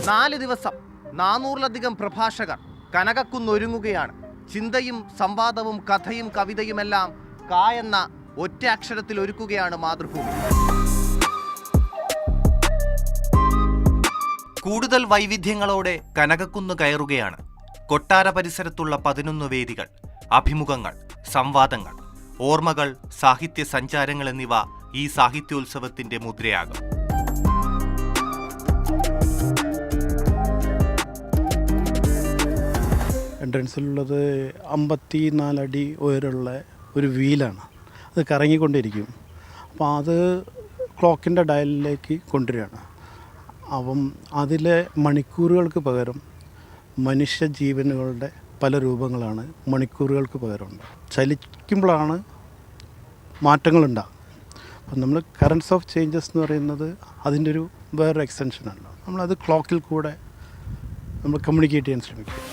നാല് ദിവസം 400-ലധികം പ്രഭാഷകർ കനകക്കുന്നൊരുങ്ങുകയാണ്. ചിന്തയും സംവാദവും കഥയും കവിതയുമെല്ലാം ക എന്ന ഒറ്റ അക്ഷരത്തിൽ ഒരുക്കുകയാണ് മാതൃഭൂമി. കൂടുതൽ വൈവിധ്യങ്ങളോടെ കനകക്കുന്ന് കയറുകയാണ്. കൊട്ടാര പരിസരത്തുള്ള 11 വേദികൾ, അഭിമുഖങ്ങൾ, സംവാദങ്ങൾ, ഓർമ്മകൾ, സാഹിത്യ സഞ്ചാരങ്ങൾ എന്നിവ ഈ സാഹിത്യോത്സവത്തിന്റെ മുദ്രയാകും. എൻട്രൻസിലുള്ളത് 54 അടി ഉയരമുള്ള ഒരു വീലാണ്. അത് കറങ്ങിക്കൊണ്ടിരിക്കും. അപ്പോൾ അത് ക്ലോക്കിൻ്റെ ഡയലിലേക്ക് കൊണ്ടുവരികയാണ്. അപ്പം അതിലെ മണിക്കൂറുകൾക്ക് പകരം മനുഷ്യജീവനുകളുടെ പല രൂപങ്ങളാണ് മണിക്കൂറുകൾക്ക് പകരമുണ്ട്. ചലിക്കുമ്പോഴാണ് മാറ്റങ്ങളുണ്ടാകും. അപ്പം നമ്മൾ കറൻസ് ഓഫ് ചേഞ്ചസ് എന്ന് പറയുന്നത് അതിൻ്റെ ഒരു വേറൊരു എക്സ്റ്റൻഷനാണ്. നമ്മളത് ക്ലോക്കിൽ കൂടെ നമ്മൾ കമ്മ്യൂണിക്കേറ്റ് ചെയ്യാൻ ശ്രമിക്കും.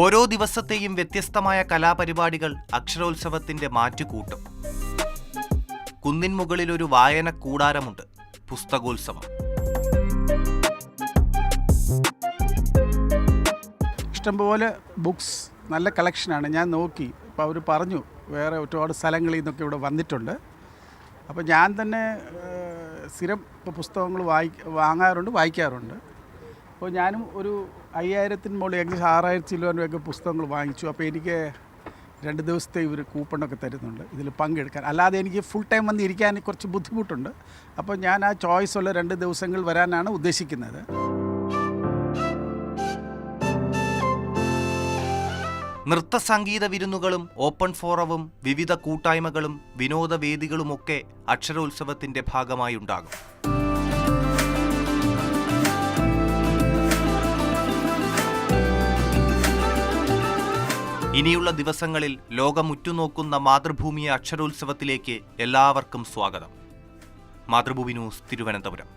ഓരോ ദിവസത്തെയും വ്യത്യസ്തമായ കലാപരിപാടികൾ അക്ഷരോത്സവത്തിന്റെ മാറ്റുകൂട്ടും. കുന്നിൻ മുകളിൽ ഒരു വായന കൂടാരമുണ്ട്, പുസ്തകോത്സവം. ഇഷ്ടംപോലെ ബുക്സ്, നല്ല കളക്ഷനാണ്. ഞാൻ നോക്കി, അപ്പോൾ അവർ പറഞ്ഞു വേറെ ഒരുപാട് സ്ഥലങ്ങളിൽ നിന്നൊക്കെ ഇവിടെ വന്നിട്ടുണ്ട്. അപ്പോൾ ഞാൻ തന്നെ സ്ഥിരം ഇപ്പോൾ പുസ്തകങ്ങൾ വാങ്ങാറുണ്ട്, വായിക്കാറുണ്ട്. അപ്പോൾ ഞാനും ഒരു 5000-ന് മുകളിൽ ഏകദേശം 6000 രൂപയൊക്കെ പുസ്തകങ്ങൾ വാങ്ങിച്ചു. അപ്പോൾ എനിക്ക് 2 ദിവസത്തെ ഇവർ കൂപ്പണൊക്കെ തരുന്നുണ്ട് ഇതിൽ പങ്കെടുക്കാൻ. അല്ലാതെ എനിക്ക് ഫുൾ ടൈം വന്ന് ഇരിക്കാൻ കുറച്ച് ബുദ്ധിമുട്ടുണ്ട്. അപ്പോൾ ഞാൻ ആ ചോയ്സ് ഉള്ള 2 ദിവസങ്ങൾ വരാനാണ് ഉദ്ദേശിക്കുന്നത്. നൃത്ത സംഗീത വിരുന്നുകളും ഓപ്പൺ ഫോറവും വിവിധ കൂട്ടായ്മകളും വിനോദവേദികളുമൊക്കെ അക്ഷരോത്സവത്തിന്റെ ഭാഗമായി ഉണ്ടാകും. ഇനിയുള്ള ദിവസങ്ങളിൽ ലോകം ഉറ്റുനോക്കുന്ന മാതൃഭൂമി അക്ഷരോത്സവത്തിലേക്ക് എല്ലാവർക്കും സ്വാഗതം. മാതൃഭൂമി ന്യൂസ്, തിരുവനന്തപുരം.